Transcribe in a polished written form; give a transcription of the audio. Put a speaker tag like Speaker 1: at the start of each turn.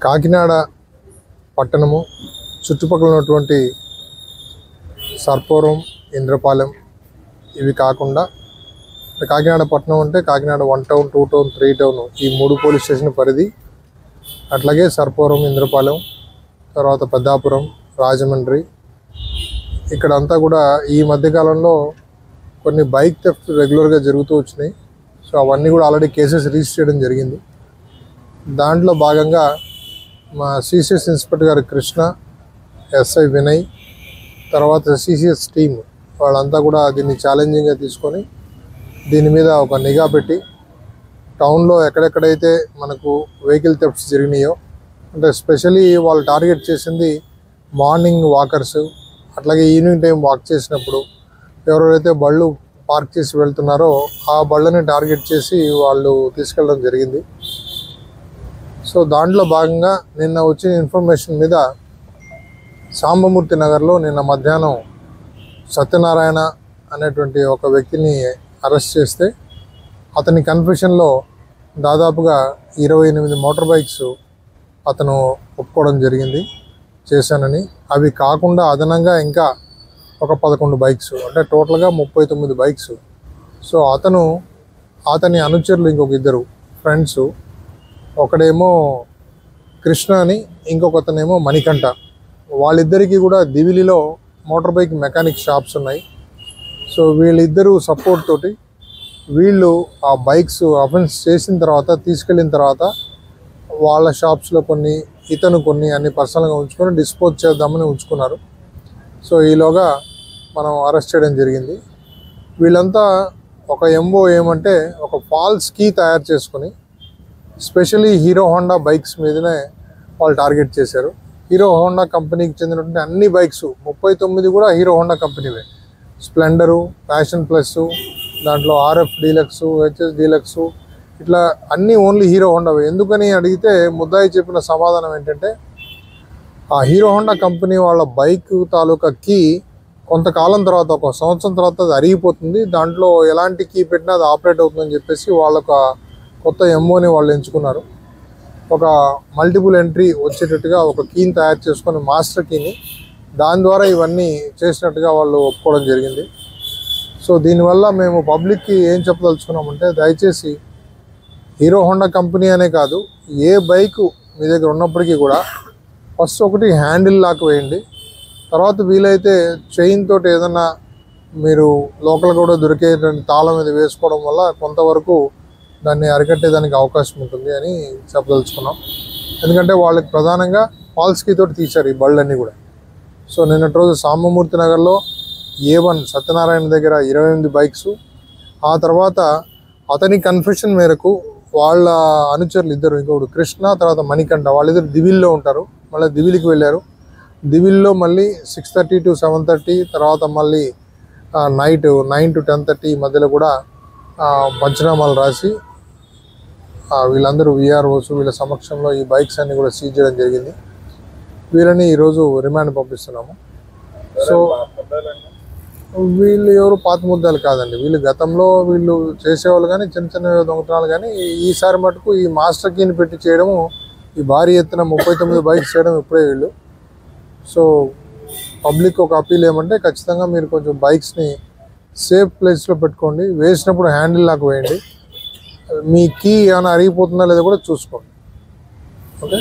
Speaker 1: కాకినాడ పట్టణము చుట్టుపక్కల ఉన్నటువంటి సర్పవరం, ఇంద్రపాలెం ఇవి కాకుండా కాకినాడ పట్టణం అంటే కాకినాడ 1 టౌన్, 2 టౌన్, 3 టౌన్ ఈ 3 పోలీస్ స్టేషన్ పరిధి. అట్లాగే సర్పవరం, ఇంద్రపాలెం, తర్వాత పెద్దాపురం, రాజమండ్రి ఇక్కడంతా కూడా ఈ మధ్యకాలంలో కొన్ని బైక్ థెఫ్ట్ రెగ్యులర్గా జరుగుతూ వచ్చినాయి. సో అవన్నీ కూడా ఆల్రెడీ కేసెస్ రిజిస్టర్ చేయడం జరిగింది. దాంట్లో భాగంగా మా సిసిఎస్ ఇన్స్పెక్టర్ గారు కృష్ణ, ఎస్ఐ వినయ్, తర్వాత సిసిఎస్ టీమ్ వాళ్ళంతా కూడా దీన్ని ఛాలెంజింగ్గా తీసుకొని దీని మీద ఒక నిఘా పెట్టి టౌన్లో ఎక్కడెక్కడైతే మనకు వెహికల్ థెఫ్ట్స్ జరిగినాయో, అంటే స్పెషలీ వాళ్ళు టార్గెట్ చేసింది మార్నింగ్ వాకర్స్, అట్లాగే ఈవినింగ్ టైం వాక్ చేసినప్పుడు ఎవరెవరైతే బళ్ళు పార్క్ చేసి వెళ్తున్నారో ఆ బళ్ళని టార్గెట్ చేసి వాళ్ళు తీసుకెళ్ళడం జరిగింది. సో దాంట్లో భాగంగా నిన్న వచ్చిన ఇన్ఫర్మేషన్ మీద సాంబమూర్తి నగర్లో నిన్న మధ్యాహ్నం సత్యనారాయణ అనేటువంటి ఒక వ్యక్తిని అరెస్ట్ చేస్తే అతని కన్ఫెషన్లో దాదాపుగా 28 మోటార్ బైక్స్ అతను ఒప్పుకోవడం జరిగింది చేశానని. అవి కాకుండా అదనంగా ఇంకా ఒక 11 బైక్స్, అంటే టోటల్గా 39 బైక్స్. సో అతని అనుచరులు ఇంకొక 2 ఫ్రెండ్స్, ఒకడేమో కృష్ణ అని, ఇంకొకతనేమో మణికంఠ. వాళ్ళిద్దరికీ కూడా దివిలిలో మోటార్ బైక్ మెకానిక్ షాప్స్ ఉన్నాయి. సో వీళ్ళిద్దరూ సపోర్ట్ తోటి వీళ్ళు ఆ బైక్స్ అఫెన్స్ చేసిన తర్వాత తీసుకెళ్ళిన తర్వాత వాళ్ళ షాప్స్లో కొన్ని, ఇతను కొన్ని అన్ని పర్సనల్గా ఉంచుకొని డిస్పోజ్ చేద్దామని ఉంచుకున్నారు. సో ఈలోగా మనం అరెస్ట్ చేయడం జరిగింది. వీళ్ళంతా ఒక ఎంఓ ఏమంటే ఒక ఫాల్స్ కీ తయారు చేసుకొని స్పెషలీ హీరో హోండా బైక్స్ మీదనే వాళ్ళు టార్గెట్ చేశారు. హీరో హోండా కంపెనీకి చెందినటువంటి అన్ని బైక్స్ 39 కూడా హీరో హోండా కంపెనీవే. స్ప్లెండరు, ప్యాషన్ ప్లస్, దాంట్లో ఆర్ఎఫ్ డీలక్స్, హెచ్ఎస్ డీలక్స్, ఇట్లా అన్నీ ఓన్లీ హీరో హోండావే. ఎందుకని అడిగితే ముద్దాయి చెప్పిన సమాధానం ఏంటంటే ఆ హీరో హోండా కంపెనీ వాళ్ళ బైక్ తాలూకా కీ కొంతకాలం తర్వాత, 1 సంవత్సరం తర్వాత అది అరిగిపోతుంది, దాంట్లో ఎలాంటి కీ పెట్టినా అది ఆపరేట్ అవుతుందని చెప్పేసి వాళ్ళొక కొత్త ఎంఓని వాళ్ళు ఎంచుకున్నారు. ఒక మల్టిపుల్ ఎంట్రీ వచ్చేటట్టుగా ఒక కీని తయారు చేసుకొని, మాస్టర్ కీని, దాని ద్వారా ఇవన్నీ చేసినట్టుగా వాళ్ళు ఒప్పుకోవడం జరిగింది. సో దీనివల్ల మేము పబ్లిక్కి ఏం చెప్పదలుచుకున్నామంటే, దయచేసి హీరో హోండా కంపెనీ అనే కాదు, ఏ బైకు మీ దగ్గర ఉన్నప్పటికీ కూడా ఫస్ట్ ఒకటి హ్యాండిల్ లాక్ వేయండి. తర్వాత వీలైతే చైన్ తోటి ఏదన్నా మీరు లోకల్ కూడా దొరికేటువంటి తాళం మీద వేసుకోవడం వల్ల కొంతవరకు దాన్ని అరికట్టేదానికి అవకాశం ఉంటుంది అని చెప్పదలుచుకున్నాం. ఎందుకంటే వాళ్ళకి ప్రధానంగా ఫాల్స్ కీ తోటి తీశారు ఈ బళ్ళన్నీ కూడా. సో నిన్నటి రోజు సాంబమూర్తి నగర్లో A1 సత్యనారాయణ దగ్గర 28 బైక్స్, ఆ తర్వాత అతని కన్ఫెషన్ మేరకు వాళ్ళ అనుచరులు 2, ఇంకొకడు కృష్ణ, తర్వాత మణికంఠ, వాళ్ళిద్దరు దివిల్లో ఉంటారు. మళ్ళీ దివిలికి వెళ్ళారు. దివిల్లో మళ్ళీ 6:30 to 7:30, తర్వాత మళ్ళీ నైట్ 9 to 10:30 ఈ మధ్యలో కూడా పంచనామాలు రాసి వీళ్ళందరూ VROs వీళ్ళ సమక్షంలో ఈ బైక్స్ అన్ని కూడా సీజ్ చేయడం జరిగింది. వీళ్ళని ఈరోజు రిమాండ్ పంపిస్తున్నాము. సో వీళ్ళు ఎవరు పాత ముద్దాలు కాదండి. వీళ్ళు గతంలో వీళ్ళు చేసేవాళ్ళు కానీ చిన్న చిన్న దొంగతనాలు, కానీ ఈసారి మటుకు ఈ మాస్టర్ కీని పెట్టి చేయడము, ఈ భారీ ఎత్తున 39 బైక్స్ చేయడం ఇప్పుడే వీళ్ళు. సో పబ్లిక్ ఒక అపీల్ ఏమంటే, ఖచ్చితంగా మీరు కొంచెం బైక్స్ని సేఫ్ ప్లేస్లో పెట్టుకోండి. వేసినప్పుడు హ్యాండిల్ లాక్ వేయండి. మీ కీ ఏమైనా అరిగిపోతుందా లేదా కూడా చూసుకోండి. ఓకే.